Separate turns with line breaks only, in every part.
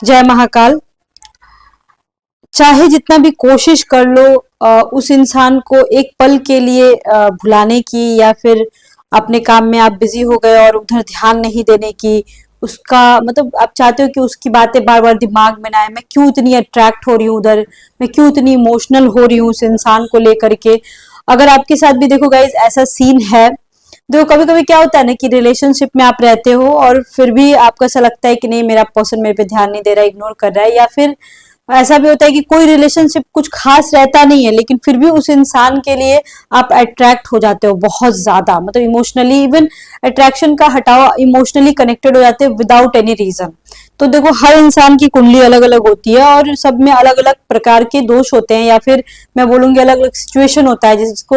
जय महाकाल। चाहे जितना भी कोशिश कर लो उस इंसान को एक पल के लिए भुलाने की, या फिर अपने काम में आप बिजी हो गए और उधर ध्यान नहीं देने की, उसका मतलब आप चाहते हो कि उसकी बातें बार बार दिमाग में ना आए, मैं क्यों इतनी अट्रैक्ट हो रही हूँ उधर, मैं क्यों इतनी इमोशनल हो रही हूँ उस इंसान को लेकर के। अगर आपके साथ भी देखो गाइज ऐसा सीन है, देखो कभी कभी क्या होता है ना कि रिलेशनशिप में आप रहते हो और फिर भी आपको ऐसा लगता है कि नहीं मेरा पर्सन मेरे पे ध्यान नहीं दे रहा है, इग्नोर कर रहा है, या फिर ऐसा भी होता है कि कोई रिलेशनशिप कुछ खास रहता नहीं है लेकिन फिर भी उस इंसान के लिए आप अट्रैक्ट हो जाते हो बहुत ज्यादा, मतलब इमोशनली, इवन अट्रैक्शन का हटाओ, इमोशनली कनेक्टेड हो जाते हो विदाउट एनी रीजन। तो देखो हर इंसान की कुंडली अलग अलग होती है और सब में अलग अलग प्रकार के दोष होते हैं, या फिर मैं बोलूंगी अलग अलग सिचुएशन होता है जिसको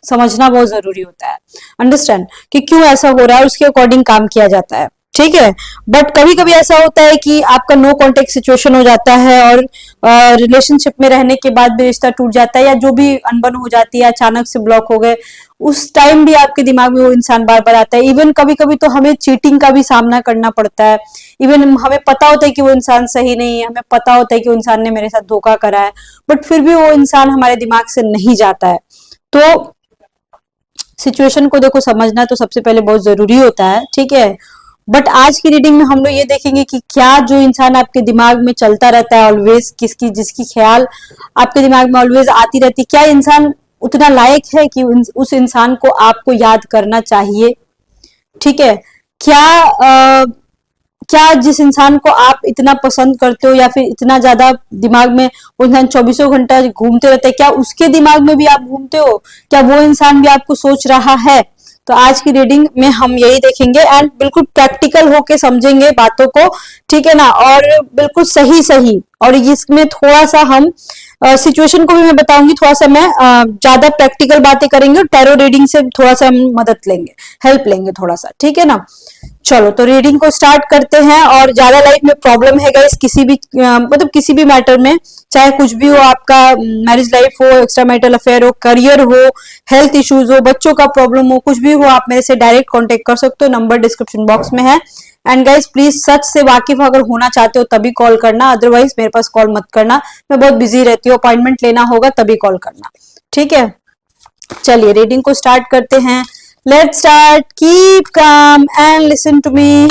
समझना बहुत जरूरी होता है, अंडरस्टैंड कि क्यों ऐसा हो रहा है, उसके अकॉर्डिंग काम किया जाता है, ठीक है। बट कभी कभी ऐसा होता है कि आपका नो कॉन्टेक्ट सिचुएशन हो जाता है और रिलेशनशिप में रहने के बाद भी रिश्ता टूट जाता है, या जो भी अनबन हो जाती है, अचानक से ब्लॉक हो गए, उस टाइम भी आपके दिमाग में वो इंसान बार बार आता है। इवन कभी कभी तो हमें चीटिंग का भी सामना करना पड़ता है। इवन हमें पता होता है कि वो इंसान सही नहीं है, हमें पता होता है कि वो इंसान ने मेरे साथ धोखा करा है, बट फिर भी वो इंसान हमारे दिमाग से नहीं जाता है। तो सिचुएशन को देखो समझना तो सबसे पहले बहुत जरूरी होता है, ठीक है। बट आज की रीडिंग में हम लोग ये देखेंगे कि क्या जो इंसान आपके दिमाग में चलता रहता है ऑलवेज, किसकी जिसकी ख्याल आपके दिमाग में ऑलवेज आती रहती, क्या इंसान उतना लायक है कि उस इंसान को आपको याद करना चाहिए, ठीक है। क्या क्या जिस इंसान को आप इतना पसंद करते हो या फिर इतना ज्यादा दिमाग में वो इंसान चौबीसों घंटा घूमते रहता है, क्या उसके दिमाग में भी आप घूमते हो, क्या वो इंसान भी आपको सोच रहा है। तो आज की रीडिंग में हम यही देखेंगे एंड बिल्कुल प्रैक्टिकल होके समझेंगे बातों को, ठीक है ना, और बिल्कुल सही सही। और इसमें थोड़ा सा हम सिचुएशन को भी मैं बताऊंगी, थोड़ा सा मैं ज्यादा प्रैक्टिकल बातें करेंगे और टैरो रीडिंग से थोड़ा सा हम मदद लेंगे, हेल्प लेंगे थोड़ा सा, ठीक है ना। चलो तो रीडिंग को स्टार्ट करते हैं। और ज्यादा लाइफ में प्रॉब्लम है गाइस किसी भी मतलब किसी भी मैटर में, चाहे कुछ भी हो, आपका मैरिज लाइफ हो, एक्स्ट्रा मैरिटल अफेयर हो, करियर हो, हेल्थ इश्यूज हो, बच्चों का प्रॉब्लम हो, कुछ भी हो, आप मेरे से डायरेक्ट कांटेक्ट कर सकते हो, नंबर डिस्क्रिप्शन बॉक्स में है। एंड गाइस प्लीज सच से वाकिफ अगर होना चाहते हो तभी कॉल करना, अदरवाइज मेरे पास कॉल मत करना, मैं बहुत बिजी रहती हूँ, अपॉइंटमेंट लेना होगा तभी कॉल करना, ठीक है। चलिए रीडिंग को स्टार्ट करते हैं। Let's start. Keep calm and listen to me.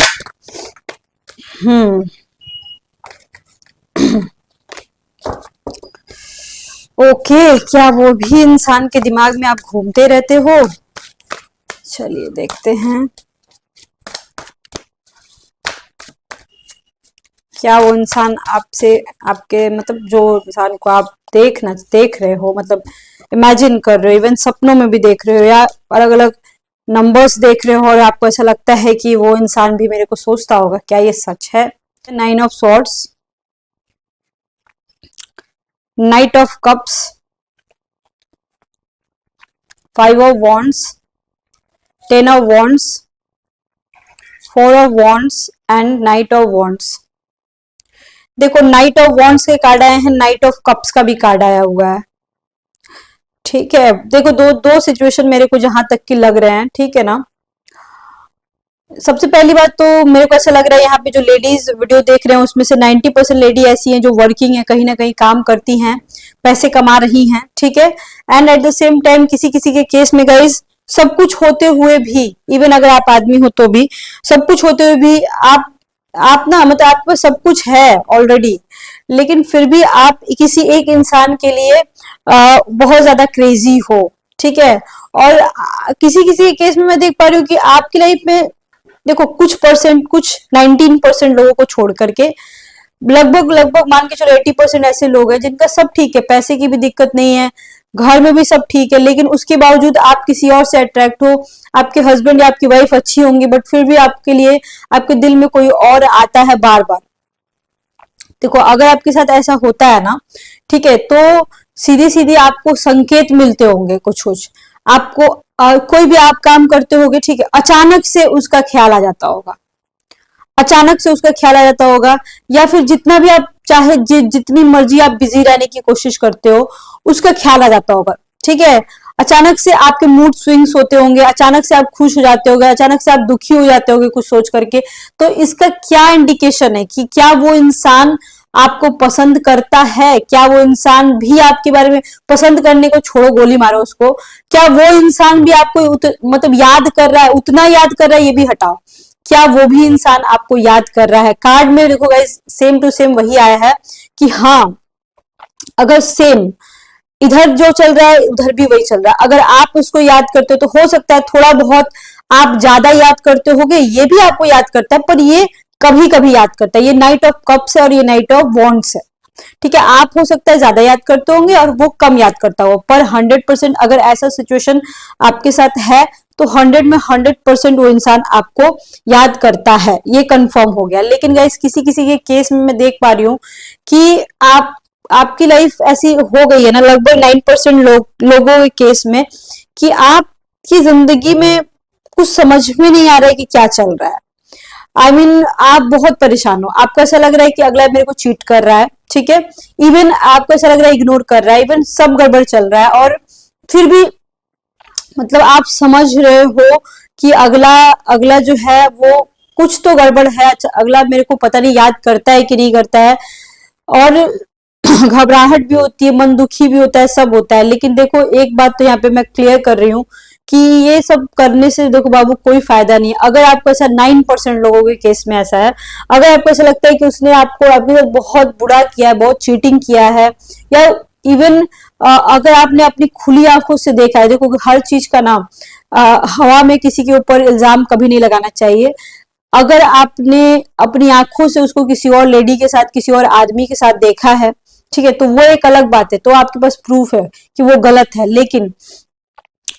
Okay, क्या वो भी इंसान के दिमाग में आप घूमते रहते हो? चलिए देखते हैं क्या वो इंसान आपसे, आपके मतलब जो इंसान को आप देख रहे हो, मतलब इमेजिन कर रहे हो, इवन सपनों में भी देख रहे हो, या अलग अलग नंबर्स देख रहे हो और आपको ऐसा लगता है कि वो इंसान भी मेरे को सोचता होगा, क्या ये सच है? 9 of swords, night of cups, 5 of wands, 10 of wands, 4 of wands and night of wands. देखो नाइट ऑफ वॉन्ड्स के कार्ड आए हैं, नाइट ऑफ कप्स का भी कार्ड आया हुआ है, ठीक है। देखो दो दो सिचुएशन मेरे को जहां तक की लग रहे हैं, ठीक है ना। सबसे पहली बात तो मेरे को ऐसा लग रहा है यहाँ पे जो लेडीज वीडियो देख रहे हैं उसमें से 90% लेडी ऐसी हैं जो वर्किंग है, कहीं ना कहीं काम करती हैं, पैसे कमा रही हैं, ठीक है। And at the same time किसी किसी के केस में गाइज सब कुछ होते हुए भी, इवन अगर आप आदमी हो तो भी, सब कुछ होते हुए भी आप ना मतलब आपके पास सब कुछ है ऑलरेडी, लेकिन फिर भी आप किसी एक इंसान के लिए बहुत ज्यादा क्रेजी हो, ठीक है। और किसी किसी केस में मैं देख पा रही हूँ कि आपकी लाइफ में देखो कुछ परसेंट, कुछ 19% लोगों को छोड़ करके लगभग लगभग मान के चलो 80% ऐसे लोग हैं जिनका सब ठीक है, पैसे की भी दिक्कत नहीं है, घर में भी सब ठीक है, लेकिन उसके बावजूद आप किसी और से अट्रैक्ट हो, आपके हस्बैंड या आपकी वाइफ अच्छी होंगी बट फिर भी आपके लिए आपके दिल में कोई और आता है बार बार। देखो अगर आपके साथ ऐसा होता है ना, ठीक है, तो सीधे सीधे आपको संकेत मिलते होंगे कुछ कुछ, आपको कोई भी आप काम करते होगे, ठीक है, अचानक से उसका ख्याल आ जाता होगा, अचानक से उसका ख्याल आ जाता होगा, या फिर जितना भी आप चाहे जितनी मर्जी आप बिजी रहने की कोशिश करते हो उसका ख्याल आ जाता होगा, ठीक है। अचानक से आपके मूड स्विंग्स होते होंगे, अचानक से आप खुश हो जाते होगे, अचानक से आप दुखी हो जाते होगे कुछ सोच करके। तो इसका क्या इंडिकेशन है कि क्या वो इंसान आपको पसंद करता है, क्या वो इंसान भी आपके बारे में, पसंद करने को छोड़ो, गोली मारो उसको, क्या वो इंसान भी आपको मतलब याद कर रहा है, उतना याद कर रहा है ये भी हटाओ, क्या वो भी इंसान आपको याद कर रहा है। कार्ड में देखो गाइस सेम टू सेम वही आया है कि हाँ, अगर सेम इधर जो चल रहा है उधर भी वही चल रहा है, अगर आप उसको याद करते हो तो हो सकता है थोड़ा बहुत आप ज्यादा याद करते होगे, ये भी आपको याद करता है, पर ये कभी कभी याद करता है। ये नाइट ऑफ कप्स है और ये नाइट ऑफ वॉन्ड्स है, ठीक है। आप हो सकता है ज्यादा याद करते होंगे और वो कम याद करता हो, पर 100% अगर ऐसा सिचुएशन आपके साथ है तो 100 में 100% वो इंसान आपको याद करता है, ये कंफर्म हो गया। लेकिन गाइस किसी किसी के केस में मैं देख पा रही हूँ कि आपकी लाइफ ऐसी हो गई है ना, लगभग 9% लोगों के केस में, कि आपकी जिंदगी में कुछ समझ में नहीं आ रहा है कि क्या चल रहा है। आई मीन आप बहुत परेशान हो, आपको ऐसा लग रहा है कि अगला मेरे को चीट कर रहा है, ठीक है, इवन आपको ऐसा लग रहा है इग्नोर कर रहा है, इवन सब गड़बड़ चल रहा है, और फिर भी मतलब आप समझ रहे हो कि अगला अगला जो है वो कुछ तो गड़बड़ है, अच्छा अगला मेरे को पता नहीं याद करता है कि नहीं करता है, और घबराहट भी होती है, मन दुखी भी होता है, सब होता है। लेकिन देखो एक बात तो यहाँ पे मैं क्लियर कर रही हूँ कि ये सब करने से देखो बाबू कोई फायदा नहीं है। अगर आपको ऐसा 9% लोगों के केस में ऐसा है, अगर आपको ऐसा लगता है कि उसने आपको आपके साथ बहुत बुरा किया है, बहुत चीटिंग किया है, या इवन अगर आपने अपनी खुली आंखों से देखा है, देखो हर चीज का नाम हवा में किसी के ऊपर इल्जाम कभी नहीं लगाना चाहिए। अगर आपने अपनी आंखों से उसको किसी और लेडी के साथ, किसी और आदमी के साथ देखा है, ठीक है, तो वो एक अलग बात है, तो आपके पास प्रूफ है कि वो गलत है। लेकिन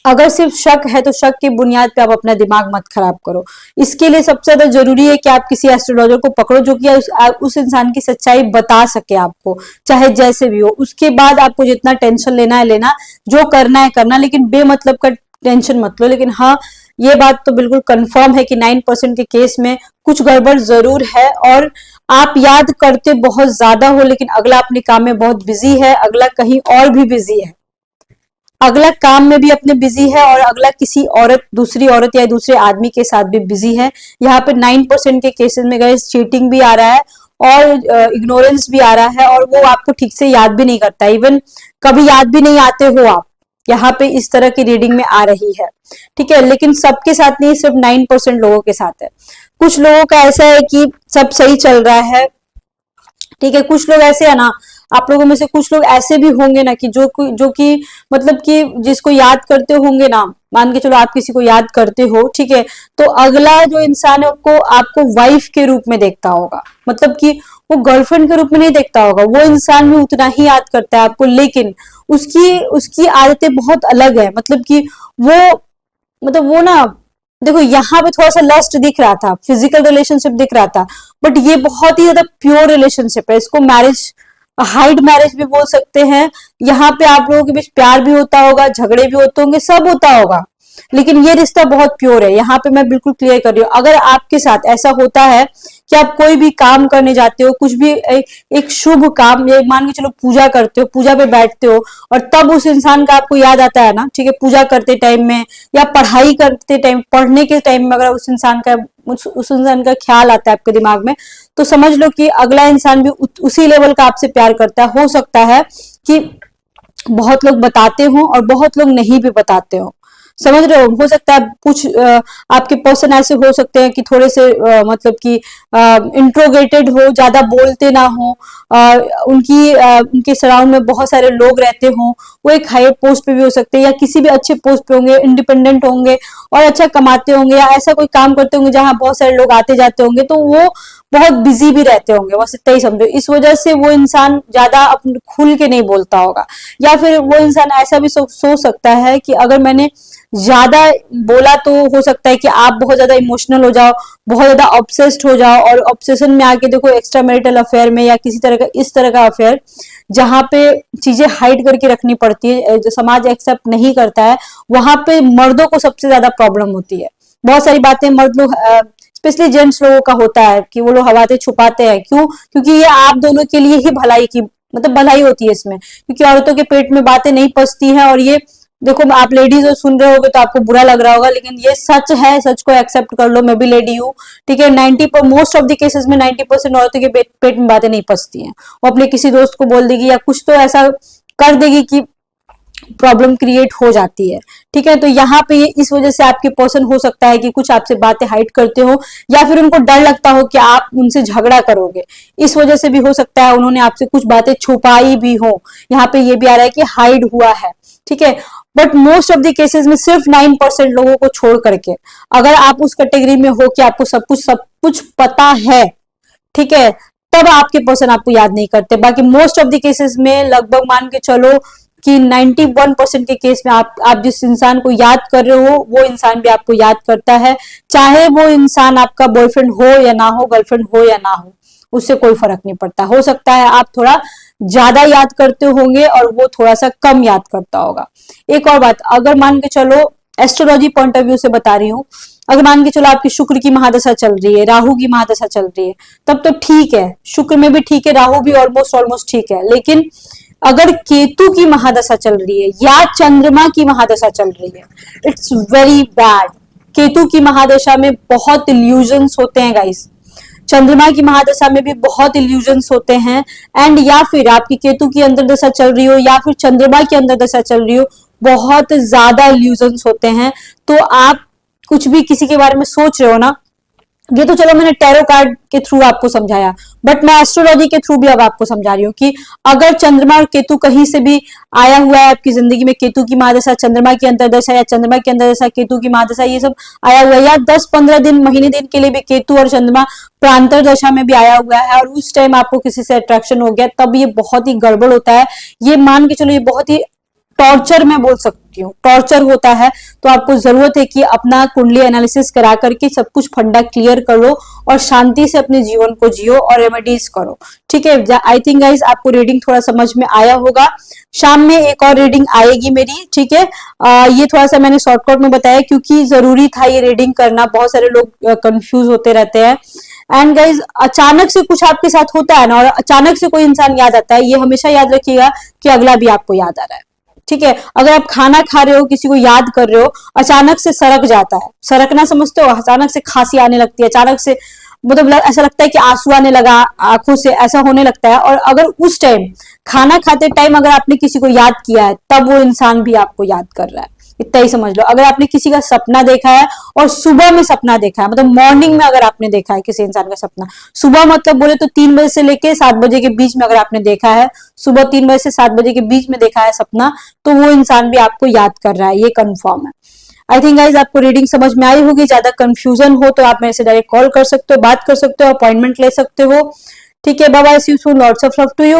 अगर सिर्फ शक है तो शक की बुनियाद पे आप अपना दिमाग मत खराब करो। इसके लिए सबसे ज्यादा जरूरी है कि आप किसी एस्ट्रोलॉजर को पकड़ो जो कि उस इंसान की सच्चाई बता सके आपको, चाहे जैसे भी हो। उसके बाद आपको जितना टेंशन लेना है लेना, जो करना है करना, लेकिन बेमतलब का टेंशन मत लो। लेकिन हाँ, ये बात तो बिल्कुल कंफर्म है कि 9% के केस में कुछ गड़बड़ जरूर है, और आप याद करते बहुत ज्यादा हो लेकिन अगला अपने काम में बहुत बिजी है, अगला कहीं और भी बिजी है, अगला काम में भी अपने बिजी है, और अगला किसी औरत, दूसरी औरत या दूसरे आदमी के साथ भी बिजी है। यहाँ पे 9% के केसेस में गए चीटिंग भी आ रहा है और इग्नोरेंस भी आ रहा है, और वो आपको ठीक से याद भी नहीं करता, इवन कभी याद भी नहीं आते हो आप। यहाँ पे इस तरह की रीडिंग में आ रही है, ठीक है। लेकिन सबके साथ नहीं, सिर्फ 9% लोगों के साथ है। कुछ लोगों का ऐसा है कि सब सही चल रहा है, ठीक है। कुछ लोग ऐसे है ना, आप लोगों में से कुछ लोग ऐसे भी होंगे ना कि जो कि मतलब कि जिसको याद करते होंगे ना, मान के चलो आप किसी को याद करते हो, ठीक है, तो अगला जो इंसान है आपको आपको वाइफ के रूप में देखता होगा, मतलब कि वो गर्लफ्रेंड के रूप में नहीं देखता होगा। वो इंसान भी उतना ही याद करता है आपको, लेकिन उसकी उसकी आदतें बहुत अलग है। मतलब वो ना, देखो यहाँ पे थोड़ा सा लस्ट दिख रहा था, फिजिकल रिलेशनशिप दिख रहा था, बट ये बहुत ही ज्यादा प्योर रिलेशनशिप है। इसको मैरिज, हाइड मैरिज भी बोल सकते हैं। यहाँ पे आप लोगों के बीच प्यार भी होता होगा, झगड़े भी होते होंगे, सब होता होगा, लेकिन ये रिश्ता बहुत प्योर है। यहाँ पे मैं बिल्कुल क्लियर कर रही हूँ। अगर आपके साथ ऐसा होता है कि आप कोई भी काम करने जाते हो, कुछ भी एक शुभ काम, ये मान के चलो पूजा करते हो, पूजा पे बैठते हो, और तब उस इंसान का आपको याद आता है ना, ठीक है, पूजा करते टाइम में या पढ़ाई करते टाइम, पढ़ने के टाइम में अगर उस इंसान का ख्याल आता है आपके दिमाग में, तो समझ लो कि अगला इंसान भी उसी लेवल का आपसे प्यार करता है। हो सकता है कि बहुत लोग बताते हो और बहुत लोग नहीं भी बताते हो, समझ रहे हो सकता है कुछ आपके पर्सन ऐसे हो सकते हैं कि थोड़े से मतलब कि इंट्रोगेटेड हो, ज्यादा बोलते ना हो, उनके सराउंड में बहुत सारे लोग रहते हो, वो एक हायर पोस्ट पे भी हो सकते हैं या किसी भी अच्छे पोस्ट पे होंगे, इंडिपेंडेंट होंगे और अच्छा कमाते होंगे, या ऐसा कोई काम करते होंगे जहां बहुत सारे लोग आते जाते होंगे, तो वो बहुत बिजी भी रहते होंगे, बस इतना ही समझो। इस वजह से वो इंसान ज्यादा अपने खुल के नहीं बोलता होगा, या फिर वो इंसान ऐसा भी सोच सकता है कि अगर मैंने ज्यादा बोला तो हो सकता है कि आप बहुत ज्यादा इमोशनल हो जाओ, बहुत ज्यादा ऑब्सेस्ड हो जाओ, और ऑब्सेशन में आके देखो एक्स्ट्रा मैरिटल अफेयर में या किसी तरह का इस तरह का अफेयर जहां पे चीजें हाइड करके रखनी पड़ती है, जो समाज एक्सेप्ट नहीं करता है, वहां पे मर्दों को सबसे ज्यादा प्रॉब्लम होती है। बहुत सारी बातें मर्द लोग, स्पेशली जेंट्स लोगों का होता है कि वो लोग हवाते छुपाते हैं। क्यों? क्योंकि ये आप दोनों के लिए ही भलाई की, मतलब भलाई होती है इसमें, क्योंकि औरतों के पेट में बातें नहीं पचती हैं, और ये देखो आप लेडीज हो, सुन रहे होगे तो आपको बुरा लग रहा होगा, लेकिन ये सच है, सच को एक्सेप्ट कर लो। मैं भी लेडी हूँ, ठीक है। 90 पर मोस्ट ऑफ द केसेस में 90% औरतों के पेट में बातें नहीं पचती हैं। वो अपने किसी दोस्त को बोल देगी या कुछ तो ऐसा कर देगी कि प्रॉब्लम क्रिएट हो जाती है, ठीक है। तो यहाँ पे ये इस वजह से आपके पर्सन हो सकता है कि कुछ आपसे बातें हाइड करते हो, या फिर उनको डर लगता हो कि आप उनसे झगड़ा करोगे, इस वजह से भी हो सकता है उन्होंने आपसे कुछ बातें छुपाई भी हो। यहाँ पे ये भी आ रहा है कि हाइड हुआ है, ठीक है। But most of the cases में सिर्फ 9% लोगों को छोड़ करके, अगर आप उस कैटेगरी में हो कि आपको सब कुछ पता है, ठीक है, तब आपके पर्सन आपको याद नहीं करते। बाकी मोस्ट ऑफ द केसेस में लगभग मान के चलो कि 91% के केस में आप जिस इंसान को याद कर रहे हो वो इंसान भी आपको याद करता है, चाहे वो इंसान आपका बॉयफ्रेंड हो या ना हो, गर्लफ्रेंड हो या ना हो, उससे कोई फर्क नहीं पड़ता। हो सकता है आप थोड़ा ज्यादा याद करते होंगे और वो थोड़ा सा कम याद करता होगा। एक और बात, अगर मान के चलो एस्ट्रोलॉजी पॉइंट ऑफ व्यू से बता रही हूँ, अगर मान के चलो आपकी शुक्र की महादशा चल रही है, राहु की महादशा चल रही है, तब तो ठीक है, शुक्र में भी ठीक है, राहु भी ऑलमोस्ट ठीक है। लेकिन अगर केतु की महादशा चल रही है या चंद्रमा की महादशा चल रही है, इट्स वेरी बैड। केतु की महादशा में बहुत इल्यूजन्स होते हैं गाइस, चंद्रमा की महादशा में भी बहुत इल्यूजन्स होते हैं। एंड या फिर आपकी केतु की अंतर दशा चल रही हो या फिर चंद्रमा की अंतर दशा चल रही हो, बहुत ज्यादा इल्यूजन्स होते हैं। तो आप कुछ भी किसी के बारे में सोच रहे हो ना, ये तो चलो मैंने टैरो कार्ड के थ्रू आपको समझाया, बट मैं एस्ट्रोलॉजी के थ्रू भी अब आपको समझा रही हूँ कि अगर चंद्रमा और केतु कहीं से भी आया हुआ है आपकी जिंदगी में, केतु की महादशा, चंद्रमा की अंतर्दशा या चंद्रमा की अंतर्दशा, केतु की महादशा, ये सब आया हुआ है, या 10-15 दिन, महीने दिन के लिए भी केतु और चंद्रमा प्रांतर दशा में भी आया हुआ है और उस टाइम आपको किसी से अट्रैक्शन हो गया, तब ये बहुत ही गड़बड़ होता है। ये मान के चलो ये बहुत ही टॉर्चर मैं बोल सकती हूँ, टॉर्चर होता है। तो आपको जरूरत है कि अपना कुंडली एनालिसिस करा करके सब कुछ फंडा क्लियर कर लो और शांति से अपने जीवन को जियो और रेमेडीज करो, ठीक है। आई थिंक गाइज आपको रीडिंग थोड़ा समझ में आया होगा। शाम में एक और रीडिंग आएगी मेरी, ठीक है। ये थोड़ा सा मैंने शॉर्टकट में बताया क्योंकि जरूरी था ये रीडिंग करना, बहुत सारे लोग कंफ्यूज होते रहते हैं। एंड गाइज अचानक से कुछ आपके साथ होता है ना और अचानक से कोई इंसान याद आता है, ये हमेशा याद रखिएगा कि अगला भी आपको याद आ रहा है, ठीक है। अगर आप खाना खा रहे हो, किसी को याद कर रहे हो, अचानक से सरक जाता है, सरकना समझते हो, अचानक से खांसी आने लगती है, अचानक से मतलब ऐसा लगता है कि आंसू आने लगा आंखों से, ऐसा होने लगता है। और अगर उस टाइम खाना खाते टाइम अगर आपने किसी को याद किया है, तब वो इंसान भी आपको याद कर रहा है, इतना ही समझ लो। अगर आपने किसी का सपना देखा है और सुबह में सपना देखा है, मतलब मॉर्निंग में अगर आपने देखा है किसी इंसान का सपना, सुबह मतलब बोले तो 3 बजे से लेके 7 बजे के बीच में अगर आपने देखा है, सुबह 3 बजे से 7 बजे के बीच में देखा है सपना, तो वो इंसान भी आपको याद कर रहा है, ये कंफर्म है। आई थिंक गाइज आपको रीडिंग समझ में आई होगी। ज्यादा कंफ्यूजन हो तो आप मेरे से डायरेक्ट कॉल कर सकते हो, बात कर सकते हो, अपॉइंटमेंट ले सकते हो, ठीक है। Bye bye, see you soon, lots of love to you.